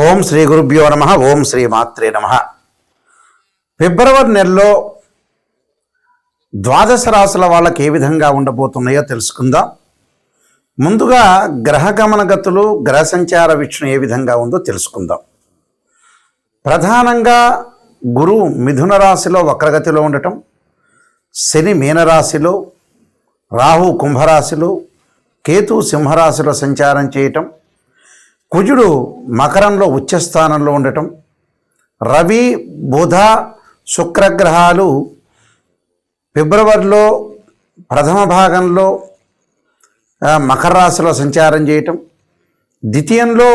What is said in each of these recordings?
ఓం శ్రీ గురుభ్యో నమ. ఓం శ్రీ మాత్రే నమ. ఫిబ్రవరి నెలలో ద్వాదశ రాశుల వాళ్ళకి ఏ విధంగా ఉండబోతున్నాయో తెలుసుకుందాం. ముందుగా గ్రహగమన గతులు, గ్రహ సంచార వీక్షణ ఏ విధంగా ఉందో తెలుసుకుందాం. ప్రధానంగా గురువు మిథున రాశిలో వక్రగతిలో ఉండటం, శని మీనరాశిలో, రాహు కుంభరాశిలో, కేతు సింహరాశిలో సంచారం చేయటం, కుజుడు మకరంలో ఉచ్చస్థానంలో ఉండటం, రవి బుధ శుక్రగ్రహాలు ఫిబ్రవరిలో ప్రథమ భాగంలో మకర రాశిలో సంచారం చేయటం, ద్వితీయంలో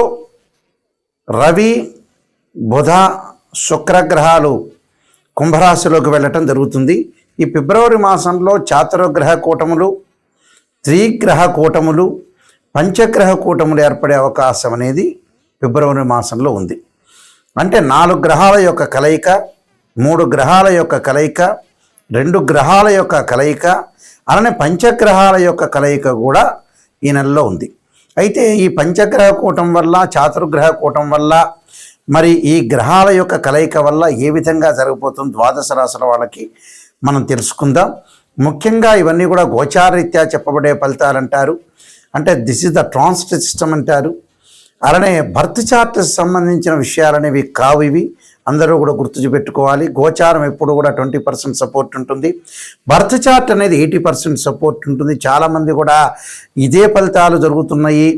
రవి బుధ శుక్రగ్రహాలు కుంభరాశిలోకి వెళ్ళటం జరుగుతుంది. ఈ ఫిబ్రవరి మాసంలో చాతుర్గ్రహ కూటములు, త్రిగ్రహ కూటములు, పంచగ్రహ కూటములు ఏర్పడే అవకాశం అనేది ఫిబ్రవరి మాసంలో ఉంది. అంటే 4 గ్రహాల యొక్క కలయిక, 3 గ్రహాల యొక్క కలయిక, 2 గ్రహాల యొక్క కలయిక, అలానే పంచగ్రహాల యొక్క కలయిక కూడా ఈ నెలలో ఉంది. అయితే ఈ పంచగ్రహ కూటం వల్ల, చాతుర్గ్రహ కూటం వల్ల, మరి ఈ గ్రహాల యొక్క కలయిక వల్ల ఏ విధంగా జరగబోతుంది ద్వాదశ రాశుల వాళ్ళకి మనం తెలుసుకుందాం. ముఖ్యంగా ఇవన్నీ కూడా గోచారరీత్యా చెప్పబడే ఫలితాలు అంటారు. అంటే this is the transit system అంటారు. అలానే బర్త్ చార్ట్ సంబంధించిన విషయాలనేవి కావు. ఇవి అందరూ కూడా గుర్తుపెట్టుకోవాలి. గోచారం ఎప్పుడు కూడా 20% సపోర్ట్ ఉంటుంది, బర్త్ చార్ట్ అనేది 80% సపోర్ట్ ఉంటుంది. చాలామంది కూడా ఇదే ఫలితాలు జరుగుతున్నాయి.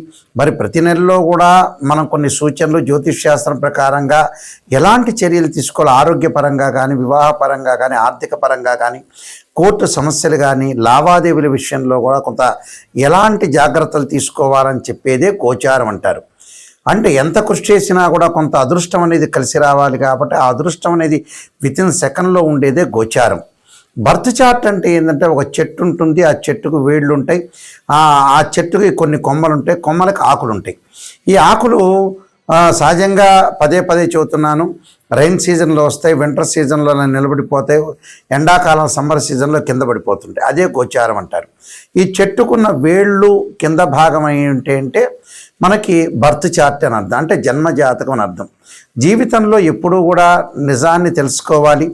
మరి ప్రతి నెలలో కూడా మనం కొన్ని సూచనలు జ్యోతిష్ శాస్త్రం ప్రకారంగా ఎలాంటి చర్యలు తీసుకోవాలి, ఆరోగ్యపరంగా కానీ, వివాహపరంగా కానీ, ఆర్థిక పరంగా కానీ, కోర్టు సమస్యలు కానీ, లావాదేవీల విషయంలో కూడా కొంత ఎలాంటి జాగ్రత్తలు తీసుకోవాలని చెప్పేదే గోచారం అంటారు. అంటే ఎంత కృషి చేసినా కూడా కొంత అదృష్టం అనేది కలిసి రావాలి. కాబట్టి ఆ అదృష్టం అనేది వితిన్ సెకండ్లో ఉండేదే గోచారం. బర్త్ చార్ట్ అంటే ఏంటంటే ఒక చెట్టు ఉంటుంది, ఆ చెట్టుకు వేళ్ళు ఉంటాయి, ఆ చెట్టుకి కొన్ని కొమ్మలు ఉంటాయి, కొమ్మలకు ఆకులు ఉంటాయి. ఈ ఆకులు సహజంగా పదే చెబుతున్నాను, రైన్ సీజన్లో వస్తాయి, వింటర్ సీజన్లో నిలబడిపోతాయి, ఎండాకాలం సమ్మర్ సీజన్లో కింద పడిపోతుంటాయి. అదే గోచారం అంటారు. ఈ చెట్టుకున్న వేళ్ళు కింద భాగం ఏంటి అంటే మనకి బర్త్ చార్ట్ అని అర్థం, అంటే జన్మ జాతకం అని అర్థం. జీవితంలో ఎప్పుడూ కూడా నిజాన్ని తెలుసుకోవాలి.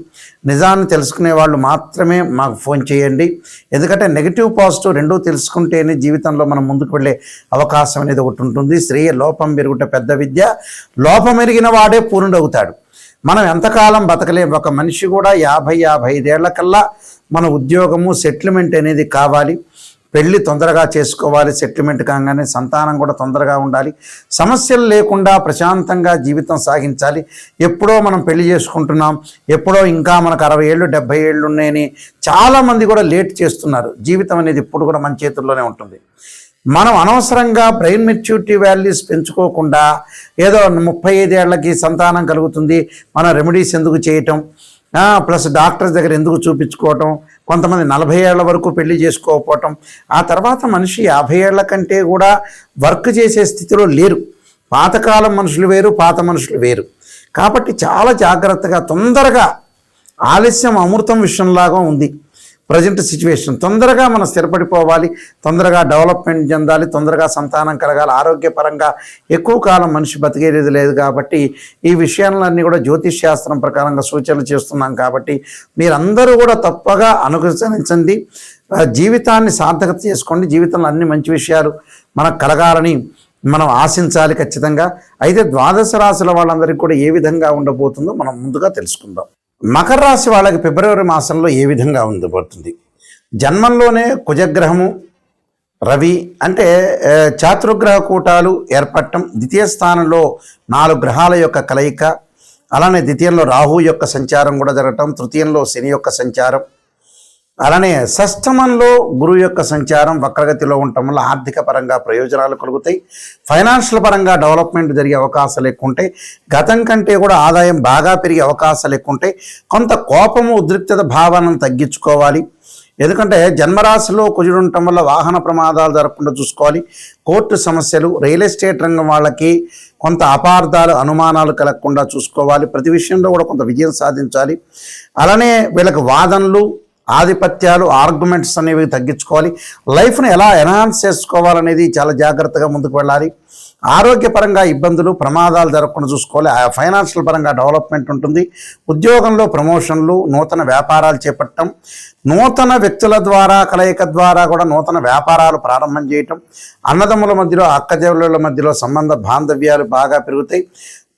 నిజాన్ని తెలుసుకునే వాళ్ళు మాత్రమే మాకు ఫోన్ చేయండి. ఎందుకంటే నెగిటివ్ పాజిటివ్ రెండూ తెలుసుకుంటేనే జీవితంలో మనం ముందుకు వెళ్ళే అవకాశం అనేది ఒకటి ఉంటుంది. శ్రేయ లోపం పెరుగుట పెద్ద విద్య, లోపం ఎరిగిన వాడే పూర్ణుడవుతాడు. మనం ఎంతకాలం బతకలేం. ఒక మనిషి కూడా 50-55 ఏళ్ల కల్లా మన ఉద్యోగము సెటిల్మెంట్ అనేది కావాలి. పెళ్ళి తొందరగా చేసుకోవాలి, సెటిల్మెంట్ కాగానే సంతానం కూడా తొందరగా ఉండాలి, సమస్యలు లేకుండా ప్రశాంతంగా జీవితం సాగించాలి. ఎప్పుడో మనం పెళ్లి చేసుకుంటున్నాం, ఎప్పుడో ఇంకా మనకు 60 ఏళ్ళు 70 ఏళ్ళు ఉన్నాయని చాలామంది కూడా లేట్ చేస్తున్నారు. జీవితం అనేది ఇప్పుడు కూడా మన చేతుల్లోనే ఉంటుంది. మనం అనవసరంగా బ్రెయిన్ మెచ్యూరిటీ వాల్యూస్ పెంచుకోకుండా ఏదో 35 ఏళ్లకి సంతానం కలుగుతుంది, మనం రెమెడీస్ ఎందుకు చేయటం, ప్లస్ డాక్టర్స్ దగ్గర ఎందుకు చూపించుకోవటం, కొంతమంది 40 ఏళ్ల వరకు పెళ్లి చేసుకోకపోవటం, ఆ తర్వాత మనిషి 50 ఏళ్ల కంటే కూడా వర్క్ చేసే స్థితిలో లేరు. పాతకాలం మనుషులు వేరు, పాత మనుషులు వేరు. కాబట్టి చాలా జాగ్రత్తగా, తొందరగా, ఆలస్యం అమృతం విషయంలాగా ఉంది ప్రజెంట్ సిచ్యువేషన్. తొందరగా మనం స్థిరపడిపోవాలి, తొందరగా డెవలప్మెంట్ చెందాలి, తొందరగా సంతానం కలగాలి. ఆరోగ్యపరంగా ఎక్కువ కాలం మనిషి బతికేది లేదు. కాబట్టి ఈ విషయాలన్నీ కూడా జ్యోతిష్ శాస్త్రం ప్రకారంగా సూచనలు చేస్తున్నాం. కాబట్టి మీరందరూ కూడా తప్పగా అనుసరించండి, జీవితాన్ని సార్థకత చేసుకోండి. జీవితంలో అన్ని మంచి విషయాలు మనకు కలగాలని మనం ఆశించాలి ఖచ్చితంగా. అయితే ద్వాదశ రాశుల వాళ్ళందరికీ కూడా ఏ విధంగా ఉండబోతుందో మనం ముందుగా తెలుసుకుందాం. మకర రాశి వాళ్ళకి ఫిబ్రవరి మాసంలో ఏ విధంగా ఉండబోతుంది? జన్మంలోనే కుజగ్రహము, రవి అంటే చాతుర్గ్రహ కూటాలు ఏర్పడటం, ద్వితీయ స్థానంలో 4 గ్రహాల యొక్క కలయిక, అలానే ద్వితీయంలో రాహు యొక్క సంచారం కూడా జరగటం, తృతీయంలో శని యొక్క సంచారం, అలానే షష్టమంలో గురువు యొక్క సంచారం వక్రగతిలో ఉండటం వల్ల ఆర్థిక పరంగా ప్రయోజనాలు కలుగుతాయి, ఫైనాన్షియల్ పరంగా డెవలప్మెంట్ జరిగే అవకాశాలు ఎక్కువ ఉంటాయి, గతం కంటే కూడా ఆదాయం బాగా పెరిగే అవకాశాలు ఎక్కువ ఉంటాయి. కొంత కోపము, ఉద్రిక్తత భావాలను తగ్గించుకోవాలి. ఎందుకంటే జన్మరాశిలో కుజుడు ఉండటం వల్ల వాహన ప్రమాదాలు జరగకుండా చూసుకోవాలి. కోర్టు సమస్యలు, రియల్ ఎస్టేట్ రంగం వాళ్ళకి కొంత అపార్థాలు, అనుమానాలు కలగకుండా చూసుకోవాలి. ప్రతి విషయంలో కూడా కొంత విజయం సాధించాలి. అలానే వీళ్ళకి వాదనలు, ఆధిపత్యాలు, ఆర్గ్యుమెంట్స్ అనేవి తగ్గించుకోవాలి. లైఫ్ని ఎలా ఎన్హాన్స్ చేసుకోవాలనేది చాలా జాగ్రత్తగా ముందుకు వెళ్ళాలి. ఆరోగ్యపరంగా ఇబ్బందులు ప్రమాదాలు జరగకుండా చూసుకోవాలి. ఫైనాన్షియల్ పరంగా డెవలప్మెంట్ ఉంటుంది. ఉద్యోగంలో ప్రమోషన్లు, నూతన వ్యాపారాలు చేపట్టడం, నూతన వ్యక్తుల ద్వారా కలయిక ద్వారా కూడా నూతన వ్యాపారాలు ప్రారంభం చేయటం, అన్నదమ్ముల మధ్యలో అక్కజెల్లెళ్ళ మధ్యలో సంబంధ బాంధవ్యాలు బాగా పెరుగుతాయి.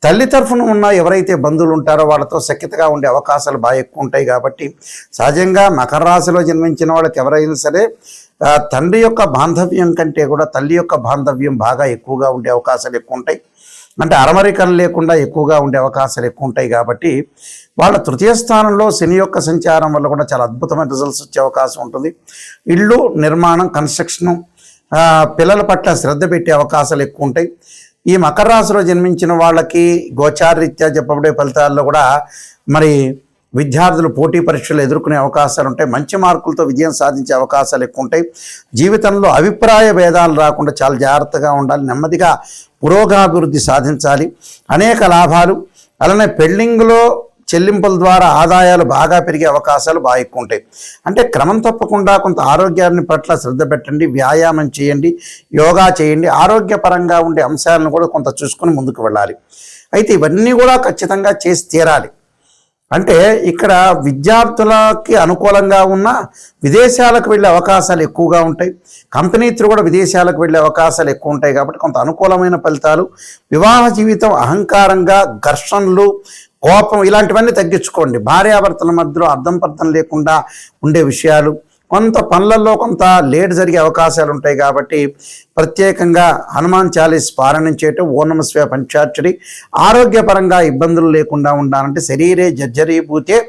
తల్లి తరఫున ఉన్న ఎవరైతే బంధువులు ఉంటారో వాళ్ళతో సఖ్యతగా ఉండే అవకాశాలు బాగా ఎక్కువ ఉంటాయి. కాబట్టి సహజంగా మకర రాశిలో జన్మించిన వాళ్ళకి ఎవరైనా సరే తండ్రి యొక్క బాంధవ్యం కంటే కూడా తల్లి యొక్క బాంధవ్యం బాగా ఎక్కువగా ఉండే అవకాశాలు ఎక్కువ ఉంటాయి. అంటే అరమరికలు లేకుండా ఎక్కువగా ఉండే అవకాశాలు ఎక్కువ ఉంటాయి. కాబట్టి వాళ్ళ తృతీయ స్థానంలో శని యొక్క సంచారం వల్ల కూడా చాలా అద్భుతమైన రిజల్ట్స్ వచ్చే అవకాశం ఉంటుంది. ఇళ్ళు నిర్మాణం, కన్స్ట్రక్షను, పిల్లల పట్ల శ్రద్ధ పెట్టే అవకాశాలు ఎక్కువ ఉంటాయి. ఈ మకర రాశిలో జన్మించిన వాళ్ళకి గోచారరీత్యా చెప్పబడే ఫలితాల్లో కూడా మరి విద్యార్థులు పోటీ పరీక్షలు ఎదుర్కొనే అవకాశాలు ఉంటాయి. మంచి మార్కులతో విజయం సాధించే అవకాశాలు ఎక్కువ ఉంటాయి. జీవితంలో అభిప్రాయ భేదాలు రాకుండా చాలా జాగ్రత్తగా ఉండాలి. నెమ్మదిగా పురోగాభివృద్ధి సాధించాలి. అనేక లాభాలు, అలానే పెండింగ్లో చెల్లింపుల ద్వారా ఆదాయాలు బాగా పెరిగే అవకాశాలు బాగా ఎక్కువ ఉంటాయి. అంటే క్రమం తప్పకుండా కొంత ఆరోగ్యాన్ని పట్ల శ్రద్ధ పెట్టండి, వ్యాయామం చేయండి, యోగా చేయండి. ఆరోగ్యపరంగా ఉండే అంశాలను కూడా కొంత చూసుకొని ముందుకు వెళ్ళాలి. అయితే ఇవన్నీ కూడా ఖచ్చితంగా చేసి తీరాలి. అంటే ఇక్కడ విద్యార్థులకి అనుకూలంగా ఉన్న విదేశాలకు వెళ్ళే అవకాశాలు ఎక్కువగా ఉంటాయి. కంపెనీలు కూడా విదేశాలకు వెళ్ళే అవకాశాలు ఎక్కువ ఉంటాయి. కాబట్టి కొంత అనుకూలమైన ఫలితాలు. వివాహ జీవితం అహంకారంగా, ఘర్షణలు, కోపం ఇలాంటివన్నీ తగ్గించుకోండి. భార్యాభర్తల మధ్యలో అర్థం పర్థం లేకుండా ఉండే విషయాలు, కొంత పనులలో కొంత లేట్ జరిగే అవకాశాలు ఉంటాయి. కాబట్టి ప్రత్యేకంగా హనుమాన్ చాలీస్ పారాయణం చేయటం, ఓం నమః శివాయ పంచాక్షరి. ఆరోగ్యపరంగా ఇబ్బందులు లేకుండా ఉండాలంటే శరీరే జర్జరీభూతే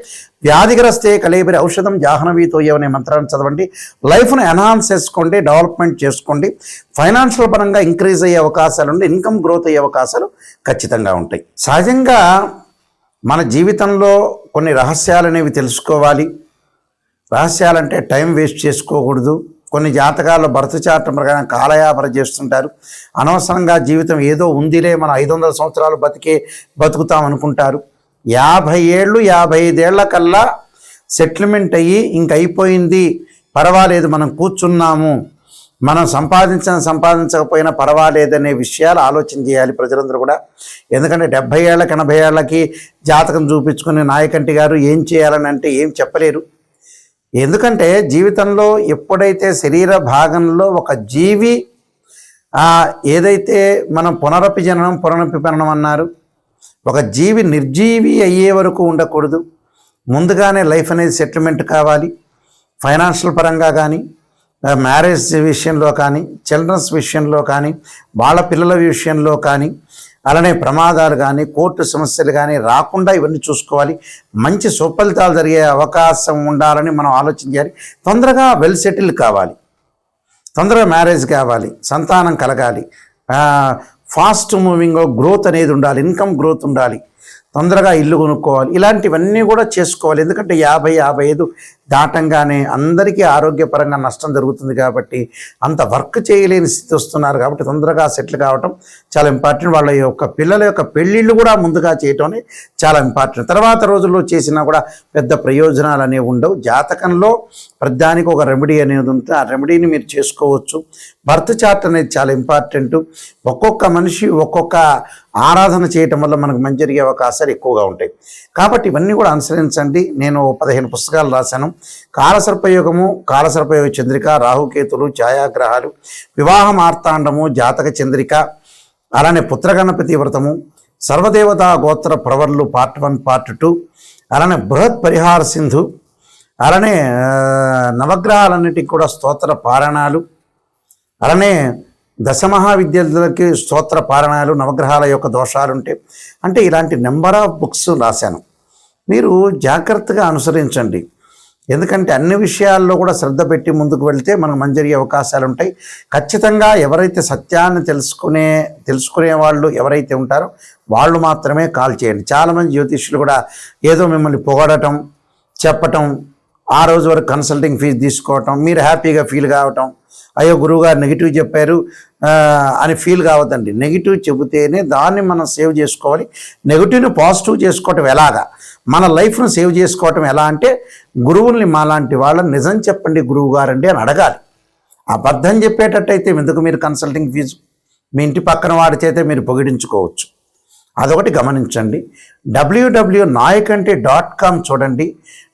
వ్యాధిగ్రస్తే కలేబరి ఔషధం జాహ్నవీతో అనే మంత్రాన్ని చదవండి. లైఫ్ను ఎన్హాన్స్ చేసుకోండి, డెవలప్మెంట్ చేసుకోండి. ఫైనాన్షియల్ పరంగా ఇంక్రీజ్ అయ్యే అవకాశాలు ఉండి ఇన్కమ్ గ్రోత్ అయ్యే అవకాశాలు ఖచ్చితంగా ఉంటాయి. సహజంగా మన జీవితంలో కొన్ని రహస్యాలు అనేవి తెలుసుకోవాలి. రహస్యాలంటే టైం వేస్ట్ చేసుకోకూడదు. కొన్ని జాతకాల్లో భర్త చాటం ప్రకారం కాలయాపన చేస్తుంటారు. అనవసరంగా జీవితం ఏదో ఉందిలే, మనం 500 సంవత్సరాలు బతుకుతాం అనుకుంటారు. 50 ఏళ్ళు 55 ఏళ్ల కల్లా సెటిల్మెంట్ అయ్యి ఇంక అయిపోయింది, పర్వాలేదు, మనం కూర్చున్నాము, మనం సంపాదించకపోయినా పర్వాలేదనే విషయాలు ఆలోచన చేయాలి ప్రజలందరూ కూడా. ఎందుకంటే 70 ఏళ్ళకి 80 ఏళ్ళకి జాతకం చూపించుకుని నాయకంటి గారు ఏం చేయాలని అంటే ఏం చెప్పలేరు. ఎందుకంటే జీవితంలో ఎప్పుడైతే శరీర భాగంలో ఒక జీవి ఏదైతే మనం పునరపి జననం పునరపి మరణం అన్నారు, ఒక జీవి నిర్జీవి అయ్యే వరకు ఉండకూడదు. ముందుగానే లైఫ్ అనేది సెటిల్మెంట్ కావాలి. ఫైనాన్షియల్ పరంగా కానీ, మ్యారేజ్ విషయంలో కానీ, చిల్డ్రన్స్ విషయంలో కానీ, వాళ్ళ పిల్లల విషయంలో కానీ, అలానే ప్రమాదాలు కానీ, కోర్టు సమస్యలు కానీ రాకుండా ఇవన్నీ చూసుకోవాలి. మంచి సుఫలితాలు జరిగే అవకాశం ఉండాలని మనం ఆలోచించాలి. తొందరగా వెల్ సెటిల్ కావాలి, తొందరగా మ్యారేజ్ కావాలి, సంతానం కలగాలి, ఫాస్ట్ మూవింగ్ గ్రోత్ అనేది ఉండాలి, ఇన్కమ్ గ్రోత్ ఉండాలి, తొందరగా ఇల్లు కొనుక్కోవాలి. ఇలాంటివన్నీ కూడా చేసుకోవాలి. ఎందుకంటే 50-55 దాటంగానే అందరికీ ఆరోగ్యపరంగా నష్టం జరుగుతుంది. కాబట్టి అంత వర్క్ చేయలేని స్థితి వస్తున్నారు. కాబట్టి తొందరగా సెటిల్ కావటం చాలా ఇంపార్టెంట్. వాళ్ళ యొక్క పిల్లల యొక్క పెళ్ళిళ్ళు కూడా ముందుగా చేయటం అనేది చాలా ఇంపార్టెంట్. తర్వాత రోజుల్లో చేసినా కూడా పెద్ద ప్రయోజనాలు అనేవి ఉండవు. జాతకంలో ప్రతిదానికి ఒక రెమెడీ అనేది ఉంటుంది. ఆ రెమెడీని మీరు చేసుకోవచ్చు. బర్త్ చార్ట్ అనేది చాలా ఇంపార్టెంట్. ఒక్కొక్క మనిషి ఒక్కొక్క ఆరాధన చేయటం వల్ల మనకు మంచి జరిగే అవకాశాలు ఎక్కువగా ఉంటాయి. కాబట్టి ఇవన్నీ కూడా అనుసరించండి. నేను 15 పుస్తకాలు రాశాను. కాలసర్పయోగము, కాలసర్పయోగ చంద్రిక, రాహుకేతులు, ఛాయాగ్రహాలు, వివాహ మార్తాండము, జాతక చంద్రిక, అలానే పుత్రగణపతి వ్రతము, సర్వదేవతా గోత్ర ప్రవర్లు పార్ట్ 1 పార్ట్ 2, అలానే బృహత్ పరిహార సింధు, అలానే నవగ్రహాలన్నిటికీ కూడా స్తోత్ర పారాయణాలు, అలానే దశమహావిద్యార్థులకి స్తోత్ర పారాయణాలు, నవగ్రహాల యొక్క దోషాలుంటే అంటే ఇలాంటి నెంబర్ ఆఫ్ బుక్స్ రాశాను. మీరు జాగ్రత్తగా అనుసరించండి. ఎందుకంటే అన్ని విషయాల్లో కూడా శ్రద్ధ పెట్టి ముందుకు వెళ్తే మనకు మంచి జరిగే అవకాశాలు ఉంటాయి. ఖచ్చితంగా ఎవరైతే సత్యాన్ని తెలుసుకునే వాళ్ళు ఎవరైతే ఉంటారో వాళ్ళు మాత్రమే కాల్ చేయండి. చాలామంది జ్యోతిష్యులు కూడా ఏదో మిమ్మల్ని పొగడటం, చెప్పటం, ఆ రోజు వరకు కన్సల్టింగ్ ఫీజు తీసుకోవటం, మీరు హ్యాపీగా ఫీల్ కావటం, అయ్యో గురువుగారు నెగిటివ్ చెప్పారు అని ఫీల్ కావద్దండి. నెగిటివ్ చెబితేనే దాన్ని మనం సేవ్ చేసుకోవాలి. నెగిటివ్ని పాజిటివ్ చేసుకోవటం ఎలాగా, మన లైఫ్ను సేవ్ చేసుకోవటం ఎలా అంటే గురువుల్ని మాలాంటి వాళ్ళని నిజం చెప్పండి గురువు గారండి అని అడగాలి. అబద్ధం చెప్పేటట్టయితే ఎందుకు మీరు కన్సల్టింగ్ ఫీజు? మీ ఇంటి పక్కన వాడి చేతే మీరు పొగిడించుకోవచ్చు. అదొకటి గమనించండి. www.nayakanti.com చూడండి,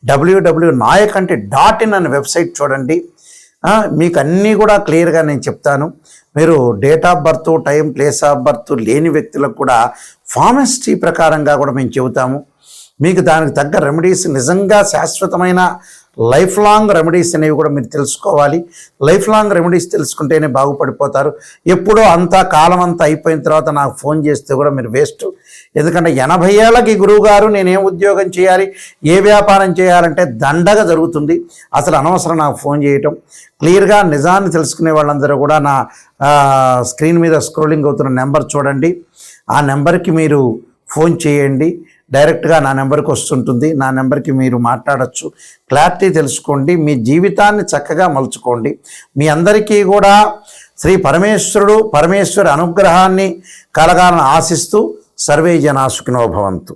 www.nayakanti.in అనే వెబ్సైట్ చూడండి. మీకు అన్నీ కూడా క్లియర్గా నేను చెప్తాను. మీరు date of birth, time, place of birth లేని వ్యక్తులకు కూడా ఫార్మసిటీ ప్రకారంగా కూడా మేము చెబుతాము. మీకు దానికి తగ్గ రెమెడీస్, నిజంగా శాశ్వతమైన లైఫ్ లాంగ్ రెమెడీస్ అనేవి కూడా మీరు తెలుసుకోవాలి. లైఫ్ లాంగ్ రెమెడీస్ తెలుసుకుంటేనే బాగుపడిపోతారు. ఎప్పుడో అంతా కాలం అంతా అయిపోయిన తర్వాత నాకు ఫోన్ చేస్తే కూడా మీరు వేస్ట్. ఎందుకంటే 80 ఏళ్ళకి గురువు గారు నేనేం ఉద్యోగం చేయాలి, ఏ వ్యాపారం చేయాలంటే దండగా జరుగుతుంది, అసలు అనవసరం నాకు ఫోన్ చేయటం. క్లియర్గా నిజాన్ని తెలుసుకునే వాళ్ళందరూ కూడా నా స్క్రీన్ మీద స్క్రోలింగ్ అవుతున్న నెంబర్ చూడండి, ఆ నెంబర్కి మీరు ఫోన్ చేయండి. డైరెక్ట్గా నా నెంబర్కి వస్తుంటుంది. నా నెంబర్కి మీరు మాట్లాడచ్చు, క్లారిటీ తెలుసుకోండి, మీ జీవితాన్ని చక్కగా మలుచుకోండి. మీ అందరికీ కూడా శ్రీ పరమేశ్వరి అనుగ్రహాన్ని కలగాలని ఆశిస్తూ సర్వే జనా సుఖినో భవంతు.